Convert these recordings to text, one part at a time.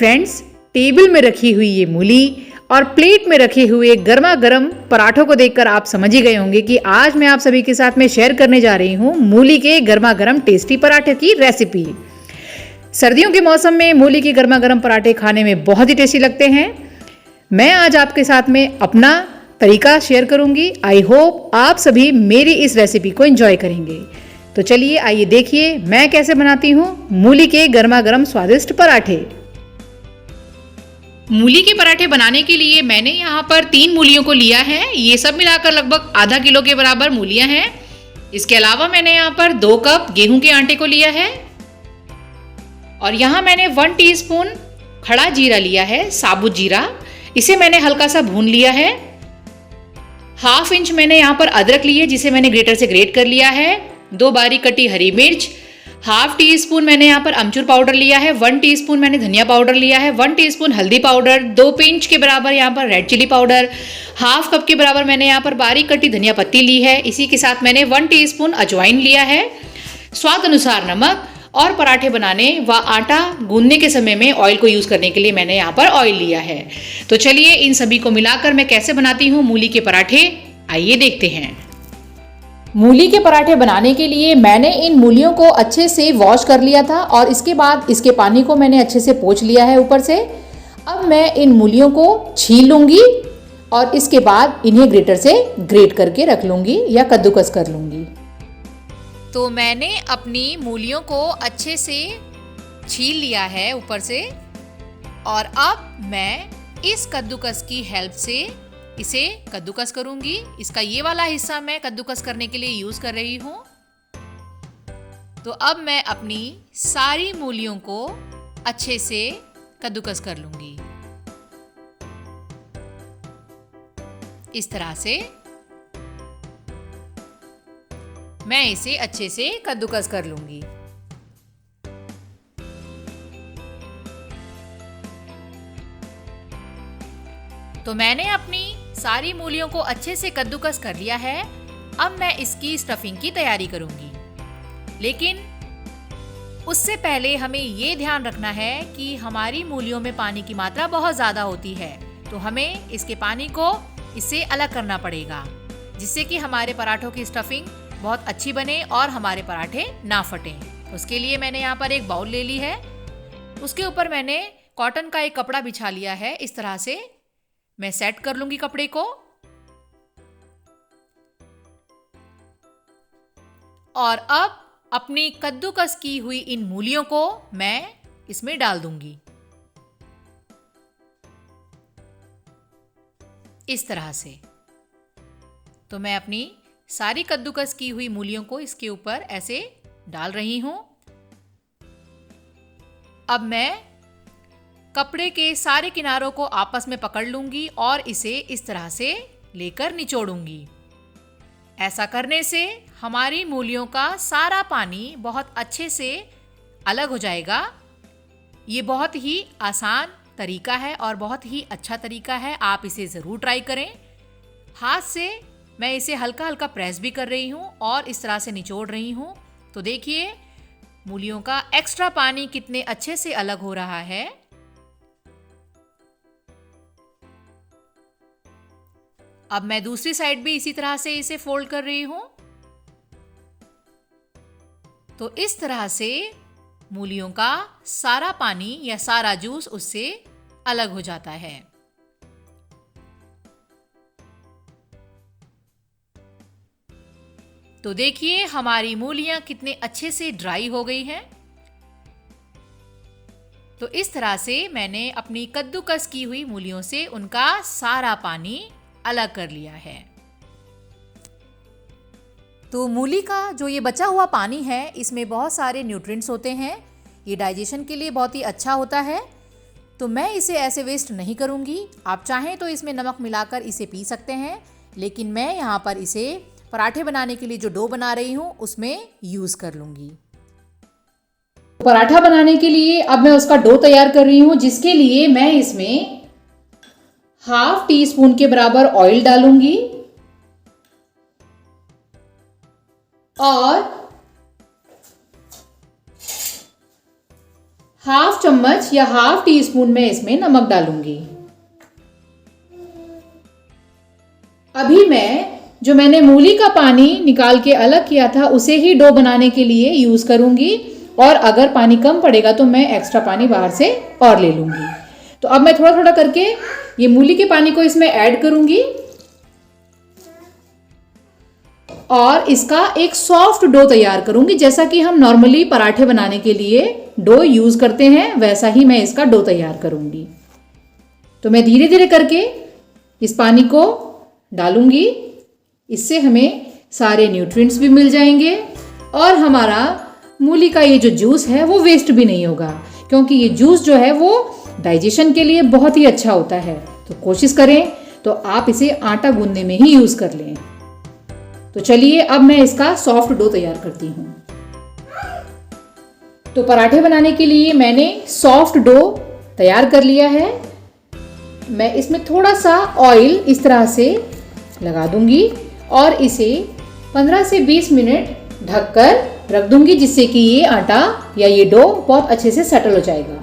Friends, table में रखी हुई ये मूली और प्लेट में रखे हुए गर्मा गर्म पराठों को देखकर आप समझ ही गए होंगे कि आज मैं आप सभी के साथ में शेयर करने जा रही हूँ मूली के गर्मा गर्म टेस्टी पराठे की रेसिपी। सर्दियों के मौसम में मूली के गर्मा गर्म पराठे खाने में बहुत ही टेस्टी लगते हैं। मैं आज आपके साथ में अपना तरीका शेयर करूंगी। आई होप आप सभी मेरी इस रेसिपी को एंजॉय करेंगे। तो चलिए आइए देखिए मैं कैसे बनाती हूँ मूली के गर्मा गर्म स्वादिष्ट पराठे। मूली के पराठे बनाने के लिए मैंने यहाँ पर 3 मूलियों को लिया है। ये सब मिलाकर लगभग आधा किलो के बराबर मूलियाँ हैं। इसके अलावा मैंने यहाँ पर 2 कप गेहूं के आटे को लिया है और यहाँ मैंने 1 टीस्पून खड़ा जीरा लिया है, साबुत जीरा। इसे मैंने हल्का सा भून लिया है। 1/2 इंच मैंने यहाँ पर अदरक ली है जिसे मैंने ग्रेटर से ग्रेट कर लिया है। 2 बारीक कटी हरी मिर्च, 1/2 टीस्पून मैंने यहाँ पर अमचूर पाउडर लिया है, 1 टीस्पून मैंने धनिया पाउडर लिया है, 1 टीस्पून हल्दी पाउडर, 2 पिंच के बराबर यहाँ पर रेड चिली पाउडर, 1/2 कप के बराबर मैंने यहाँ पर बारीक कटी धनिया पत्ती ली है। इसी के साथ मैंने 1 टीस्पून अजवाइन लिया है, स्वाद अनुसार नमक और पराठे बनाने व आटा गूंदने के समय में ऑयल को यूज़ करने के लिए मैंने यहाँ पर ऑयल लिया है। तो चलिए इन सभी को मिलाकर मैं कैसे बनाती हूँ मूली के पराठे, आइए देखते हैं। मूली के पराठे बनाने के लिए मैंने इन मूलियों को अच्छे से वॉश कर लिया था और इसके बाद इसके पानी को मैंने अच्छे से पोंछ लिया है ऊपर से। अब मैं इन मूलियों को छील लूँगी और इसके बाद इन्हें ग्रेटर से ग्रेट करके रख लूँगी या कद्दूकस कर लूँगी। तो मैंने अपनी मूलियों को अच्छे से छील लिया है ऊपर से और अब मैं इस कद्दूकस की हेल्प से इसे कद्दूकस करूंगी। इसका ये वाला हिस्सा मैं कद्दूकस करने के लिए यूज कर रही हूँ। तो अब मैं अपनी सारी मूलियों को अच्छे से कद्दूकस कर लूंगी। इस तरह से मैं इसे अच्छे से कद्दूकस कर लूंगी। तो मैंने अपनी सारी मूलियों को अच्छे से कद्दूकस कर लिया है। अब मैं इसकी स्टफिंग की तैयारी करूंगी, लेकिन उससे पहले हमें ये ध्यान रखना है कि हमारी मूलियों में पानी की मात्रा बहुत ज़्यादा होती है, तो हमें इसके पानी को इससे अलग करना पड़ेगा जिससे कि हमारे पराठों की स्टफिंग बहुत अच्छी बने और हमारे पराठे ना फटें। उसके लिए मैंने यहाँ पर एक बाउल ले ली है, उसके ऊपर मैंने कॉटन का एक कपड़ा बिछा लिया है। इस तरह से मैं सेट कर लूंगी कपड़े को और अब अपनी कद्दूकस की हुई इन मूलियों को मैं इसमें डाल दूंगी इस तरह से। तो मैं अपनी सारी कद्दूकस की हुई मूलियों को इसके ऊपर ऐसे डाल रही हूं। अब मैं कपड़े के सारे किनारों को आपस में पकड़ लूंगी और इसे इस तरह से लेकर निचोड़ूंगी। ऐसा करने से हमारी मूलियों का सारा पानी बहुत अच्छे से अलग हो जाएगा। ये बहुत ही आसान तरीका है और बहुत ही अच्छा तरीका है, आप इसे ज़रूर ट्राई करें। हाथ से मैं इसे हल्का हल्का प्रेस भी कर रही हूँ और इस तरह से निचोड़ रही हूँ। तो देखिए मूलियों का एक्स्ट्रा पानी कितने अच्छे से अलग हो रहा है। अब मैं दूसरी साइड भी इसी तरह से इसे फोल्ड कर रही हूं। तो इस तरह से मूलियों का सारा पानी या सारा जूस उससे अलग हो जाता है। तो देखिए हमारी मूलियां कितने अच्छे से ड्राई हो गई हैं। तो इस तरह से मैंने अपनी कद्दूकस की हुई मूलियों से उनका सारा पानी अलग कर लिया है। तो मूली का जो ये बचा हुआ पानी है इसमें बहुत सारे न्यूट्रिएंट्स होते हैं, ये डाइजेशन के लिए बहुत ही अच्छा होता है। तो मैं इसे ऐसे वेस्ट नहीं करूँगी। आप चाहें तो इसमें नमक मिलाकर इसे पी सकते हैं, लेकिन मैं यहाँ पर इसे पराठे बनाने के लिए जो डो बना रही हूँ उसमें यूज़ कर लूँगी। पराठा बनाने के लिए अब मैं उसका डो तैयार कर रही हूँ, जिसके लिए मैं इसमें 1/2 टीस्पून के बराबर ऑयल डालूंगी और हाफ चम्मच या हाफ टी स्पून मैं इसमें नमक डालूंगी। अभी मैं जो मैंने मूली का पानी निकाल के अलग किया था उसे ही डो बनाने के लिए यूज़ करूंगी, और अगर पानी कम पड़ेगा तो मैं एक्स्ट्रा पानी बाहर से और ले लूंगी। तो अब मैं थोड़ा थोड़ा करके ये मूली के पानी को इसमें ऐड करूंगी और इसका एक सॉफ्ट डो तैयार करूंगी। जैसा कि हम नॉर्मली पराठे बनाने के लिए डो यूज़ करते हैं वैसा ही मैं इसका डो तैयार करूंगी। तो मैं धीरे धीरे करके इस पानी को डालूंगी, इससे हमें सारे न्यूट्रिएंट्स भी मिल जाएंगे और हमारा मूली का ये जो जूस है वो वेस्ट भी नहीं होगा, क्योंकि ये जूस जो है वो डाइजेशन के लिए बहुत ही अच्छा होता है। तो कोशिश करें तो आप इसे आटा गूंदने में ही यूज़ कर लें। तो चलिए अब मैं इसका सॉफ्ट डो तैयार करती हूँ। तो पराठे बनाने के लिए मैंने सॉफ्ट डो तैयार कर लिया है। मैं इसमें थोड़ा सा ऑयल इस तरह से लगा दूंगी और इसे 15 से 20 मिनट ढककर रख दूंगी, जिससे कि ये आटा या ये डो बहुत अच्छे से सेटल हो जाएगा।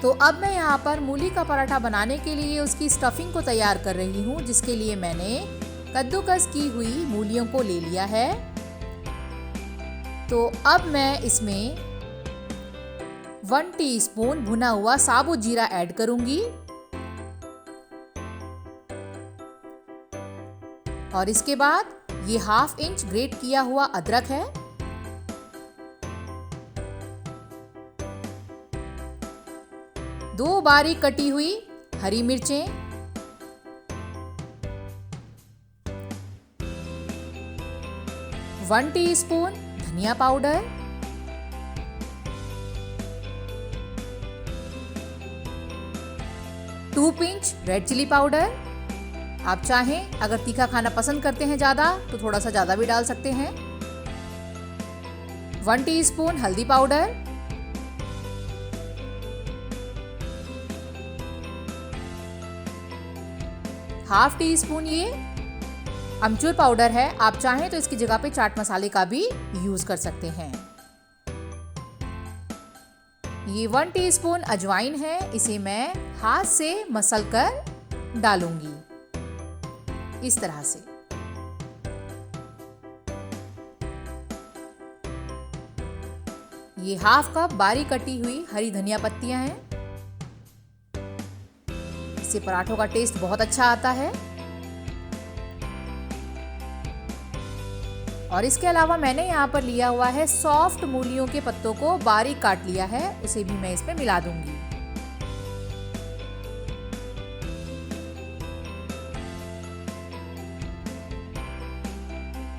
तो अब मैं यहाँ पर मूली का पराठा बनाने के लिए उसकी स्टफिंग को तैयार कर रही हूँ, जिसके लिए मैंने कद्दूकस की हुई मूलियों को ले लिया है। तो अब मैं इसमें 1 टीस्पून भुना हुआ साबुत जीरा ऐड करूंगी और इसके बाद ये ½ इंच ग्रेट किया हुआ अदरक है, दो बारीक कटी हुई हरी मिर्चें, 1 टीस्पून धनिया powder, 2 pinch red chilli powder. आप चाहें अगर तीखा खाना पसंद करते हैं ज़्यादा तो थोड़ा सा ज़्यादा भी डाल सकते हैं। 1 टीस्पून हल्दी पाउडर, ½ टीस्पून ये अमचूर पाउडर है। आप चाहें तो इसकी जगह पे चाट मसाले का भी यूज़ कर सकते हैं। ये 1 टीस्पून अजवाइन है, इसे मैं हाथ से मसल कर डालूंगी इस तरह से। ये ½ कप बारीक कटी हुई हरी धनिया पत्तियां हैं, इससे पराठों का टेस्ट बहुत अच्छा आता है। और इसके अलावा मैंने यहाँ पर लिया हुआ है सॉफ्ट मूलियों के पत्तों को बारीक काट लिया है, उसे भी मैं इसमें मिला दूंगी।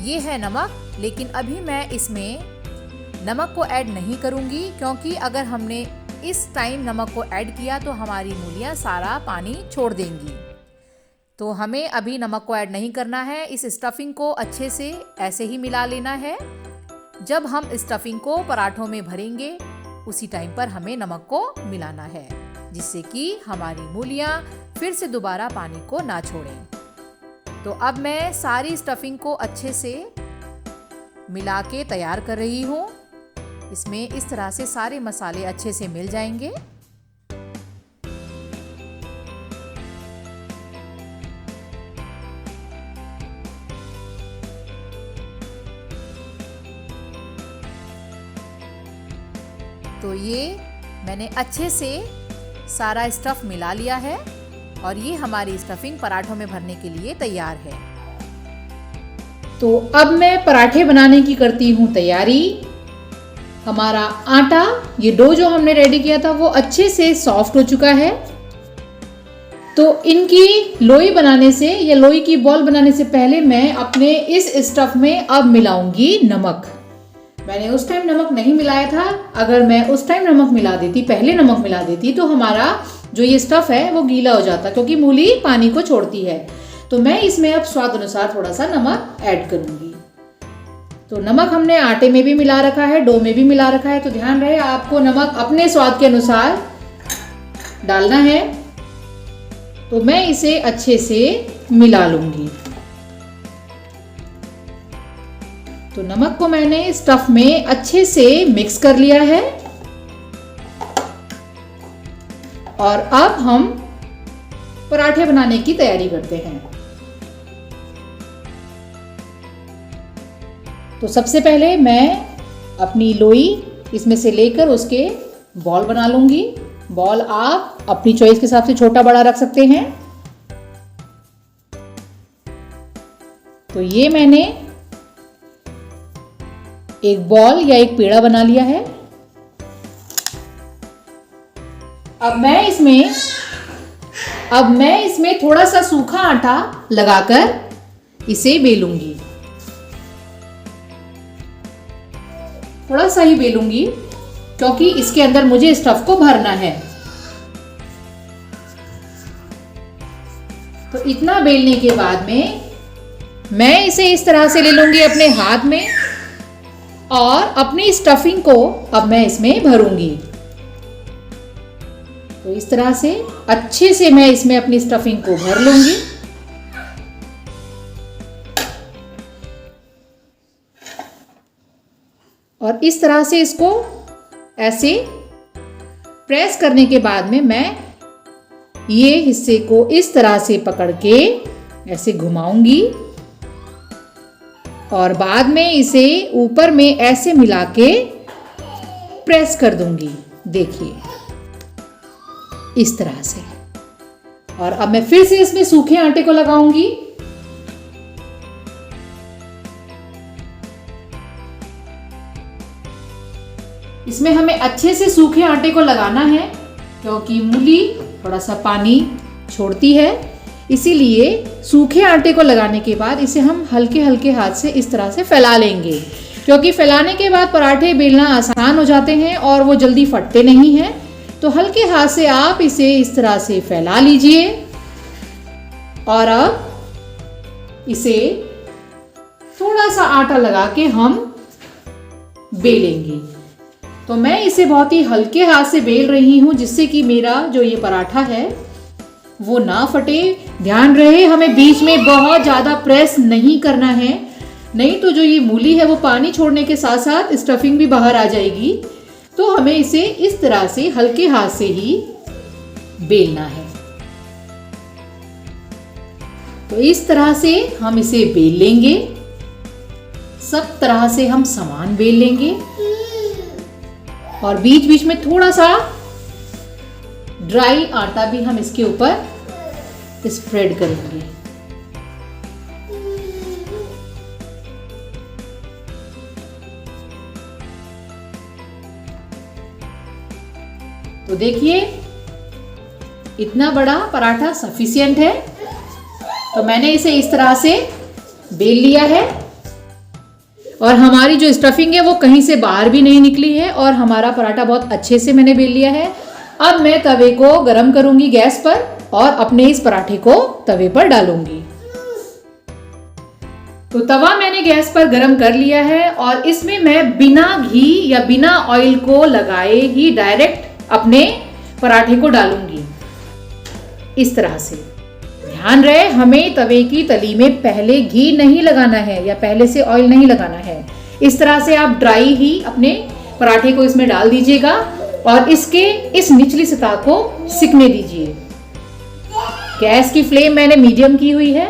ये है नमक, लेकिन अभी मैं इसमें नमक को ऐड नहीं करूंगी, क्योंकि अगर हमने इस टाइम नमक को ऐड किया तो हमारी मूलियाँ सारा पानी छोड़ देंगी। तो हमें अभी नमक को ऐड नहीं करना है। इस स्टफिंग को अच्छे से ऐसे ही मिला लेना है। जब हम स्टफिंग को पराठों में भरेंगे उसी टाइम पर हमें नमक को मिलाना है, जिससे कि हमारी मूलियाँ फिर से दोबारा पानी को ना छोड़ें। तो अब मैं सारी स्टफिंग को अच्छे से मिला के तैयार कर रही हूँ। इसमें इस तरह से सारे मसाले अच्छे से मिल जाएंगे। तो ये मैंने अच्छे से सारा स्टफ मिला लिया है और ये हमारी स्टफिंग पराठों में भरने के लिए तैयार है। तो अब मैं पराठे बनाने की करती हूँ तैयारी। हमारा आटा, ये डो जो हमने रेडी किया था वो अच्छे से सॉफ्ट हो चुका है। तो इनकी लोई बनाने से या लोई की बॉल बनाने से पहले मैं अपने इस स्टफ में अब मिलाऊंगी नमक। मैंने उस टाइम नमक नहीं मिलाया था। अगर मैं उस टाइम नमक मिला देती, पहले नमक मिला देती, तो हमारा जो ये स्टफ है वो गीला हो जाता, क्योंकि मूली पानी को छोड़ती है। तो मैं इसमें अब स्वाद अनुसार थोड़ा सा नमक ऐड करूंगी। तो नमक हमने आटे में भी मिला रखा है, डो में भी मिला रखा है, तो ध्यान रहे आपको नमक अपने स्वाद के अनुसार डालना है। तो मैं इसे अच्छे से मिला लूंगी। तो नमक को मैंने स्टफ में अच्छे से मिक्स कर लिया है और अब हम पराठे बनाने की तैयारी करते हैं। तो सबसे पहले मैं अपनी लोई इसमें से लेकर उसके बॉल बना लूंगी। बॉल आप अपनी चॉइस के हिसाब से छोटा बड़ा रख सकते हैं। तो ये मैंने एक बॉल या एक पेड़ा बना लिया है। अब मैं इसमें थोड़ा सा सूखा आटा लगाकर इसे बेलूंगी। थोड़ा सा ही बेलूंगी क्योंकि इसके अंदर मुझे स्टफ को भरना है। तो इतना बेलने के बाद में मैं इसे इस तरह से ले लूंगी अपने हाथ में और अपनी स्टफिंग को अब मैं इसमें भरूंगी। तो इस तरह से अच्छे से मैं इसमें अपनी स्टफिंग को भर लूंगी। और इस तरह से इसको ऐसे प्रेस करने के बाद में मैं ये हिस्से को इस तरह से पकड़ के ऐसे घुमाऊंगी और बाद में इसे ऊपर में ऐसे मिला के प्रेस कर दूंगी। देखिए इस तरह से। और अब मैं फिर से इसमें सूखे आटे को लगाऊंगी। इसमें हमें अच्छे से सूखे आटे को लगाना है क्योंकि मूली थोड़ा सा पानी छोड़ती है, इसीलिए सूखे आटे को लगाने के बाद इसे हम हल्के हल्के हाथ से इस तरह से फैला लेंगे क्योंकि फैलाने के बाद पराठे बेलना आसान हो जाते हैं और वो जल्दी फटते नहीं हैं। तो हल्के हाथ से आप इसे इस तरह से फैला लीजिए और अब इसे थोड़ा सा आटा लगा के हम बेलेंगे। तो मैं इसे बहुत ही हल्के हाथ से बेल रही हूँ जिससे कि मेरा जो ये पराठा है वो ना फटे। ध्यान रहे हमें बीच में बहुत ज़्यादा प्रेस नहीं करना है, नहीं तो जो ये मूली है वो पानी छोड़ने के साथ साथ स्टफिंग भी बाहर आ जाएगी। तो हमें इसे इस तरह से हल्के हाथ से ही बेलना है। तो इस तरह से हम इसे बेल लेंगे। सब तरह से हम समान बेल लेंगे और बीच बीच में थोड़ा सा ड्राई आटा भी हम इसके ऊपर स्प्रेड करेंगे। तो देखिए इतना बड़ा पराठा सफिशिएंट है। तो मैंने इसे इस तरह से बेल लिया है और हमारी जो स्टफिंग है वो कहीं से बाहर भी नहीं निकली है और हमारा पराठा बहुत अच्छे से मैंने बेल लिया है। अब मैं तवे को गरम करूंगी गैस पर और अपने इस पराठे को तवे पर डालूंगी। तो तवा मैंने गैस पर गरम कर लिया है और इसमें मैं बिना घी या बिना ऑयल को लगाए ही डायरेक्ट अपने पराठे को डालूंगी इस तरह से। ध्यान रहे हमें तवे की तली में पहले घी नहीं लगाना है या पहले से ऑयल नहीं लगाना है। इस तरह से आप ड्राई ही अपने पराठे को इसमें डाल दीजिएगा और इसके इस निचली सतह को सिकने दीजिए। गैस की फ्लेम मैंने मीडियम की हुई है।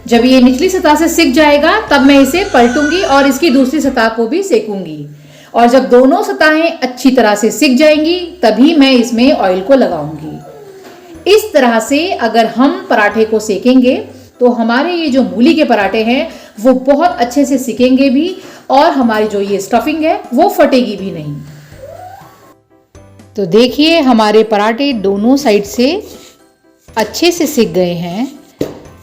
जब ये निचली सतह से सिक जाएगा तब मैं इसे पलटूंगी और इसकी दूसरी सतह को भी सेकूंगी और जब दोनों सतहें अच्छी तरह से सिक जाएंगी तभी मैं इसमें ऑयल को लगाऊंगी। इस तरह से अगर हम पराठे को सेकेंगे तो हमारे ये जो मूली के पराठे हैं वो बहुत अच्छे से सिकेंगे भी और हमारी जो ये स्टफिंग है वो फटेगी भी नहीं। तो देखिए हमारे पराठे दोनों साइड से अच्छे से सिक गए हैं।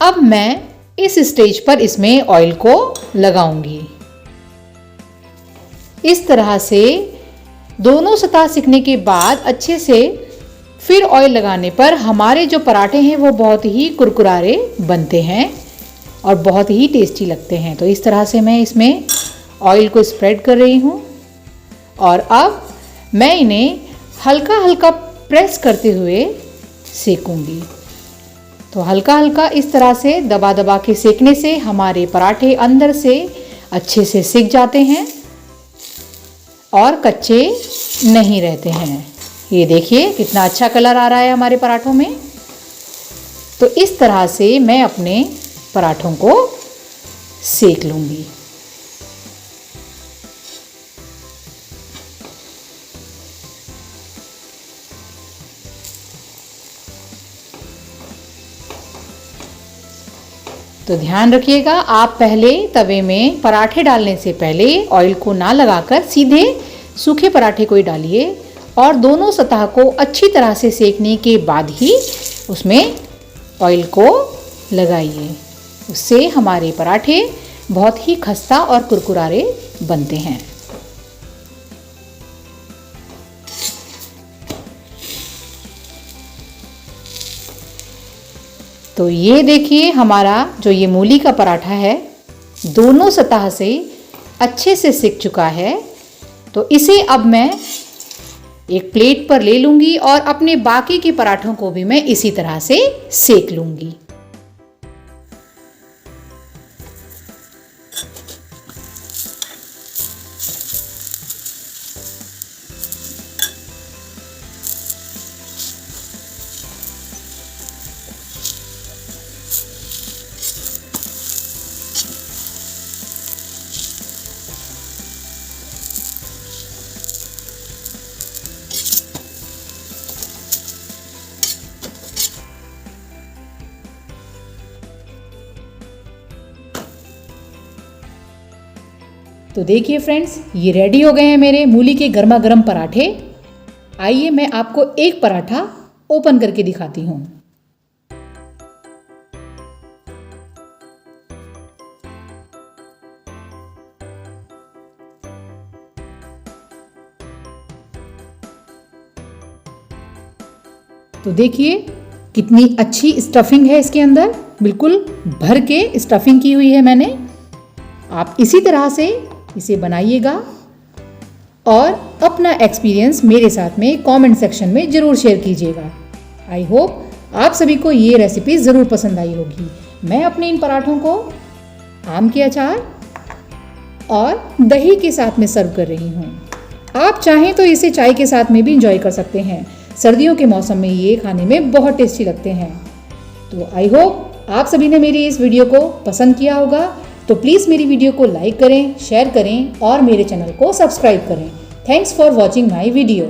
अब मैं इस स्टेज पर इसमें ऑयल को लगाऊंगी। इस तरह से दोनों सतह सिकने के बाद अच्छे से फिर ऑयल लगाने पर हमारे जो पराठे हैं वो बहुत ही कुरकुरारे बनते हैं और बहुत ही टेस्टी लगते हैं। तो इस तरह से मैं इसमें ऑयल को स्प्रेड कर रही हूँ और अब मैं इन्हें हल्का हल्का प्रेस करते हुए सेकूंगी। तो हल्का हल्का इस तरह से दबा दबा के सेकने से हमारे पराठे अंदर से अच्छे से सिक जाते हैं और कच्चे नहीं रहते हैं। ये देखिए कितना अच्छा कलर आ रहा है हमारे पराठों में। तो इस तरह से मैं अपने पराठों को सेक लूँगी। तो ध्यान रखिएगा, आप पहले तवे में पराठे डालने से पहले ऑयल को ना लगाकर सीधे सूखे पराठे को ही डालिए और दोनों सतह को अच्छी तरह से सेकने के बाद ही उसमें ऑयल को लगाइए। उससे हमारे पराठे बहुत ही खस्ता और कुरकुरारे बनते हैं। तो ये देखिए हमारा जो ये मूली का पराठा है दोनों सतह से अच्छे से सिक चुका है। तो इसे अब मैं एक प्लेट पर ले लूँगी और अपने बाकी के पराठों को भी मैं इसी तरह से सेक लूँगी। तो देखिए फ्रेंड्स, ये रेडी हो गए हैं मेरे मूली के गर्मा गर्म पराठे। आइए मैं आपको एक पराठा ओपन करके दिखाती हूँ। तो देखिए कितनी अच्छी स्टफिंग है इसके अंदर, बिल्कुल भर के स्टफिंग की हुई है मैंने। आप इसी तरह से इसे बनाइएगा और अपना एक्सपीरियंस मेरे साथ में कमेंट सेक्शन में ज़रूर शेयर कीजिएगा। आई होप आप सभी को ये रेसिपी ज़रूर पसंद आई होगी। मैं अपने इन पराठों को आम के अचार और दही के साथ में सर्व कर रही हूँ। आप चाहें तो इसे चाय के साथ में भी इंजॉय कर सकते हैं। सर्दियों के मौसम में ये खाने में बहुत टेस्टी लगते हैं। तो आई होप आप सभी ने मेरी इस वीडियो को पसंद किया होगा। तो प्लीज़ मेरी वीडियो को लाइक करें, शेयर करें और मेरे चैनल को सब्सक्राइब करें। Thanks for watching my video.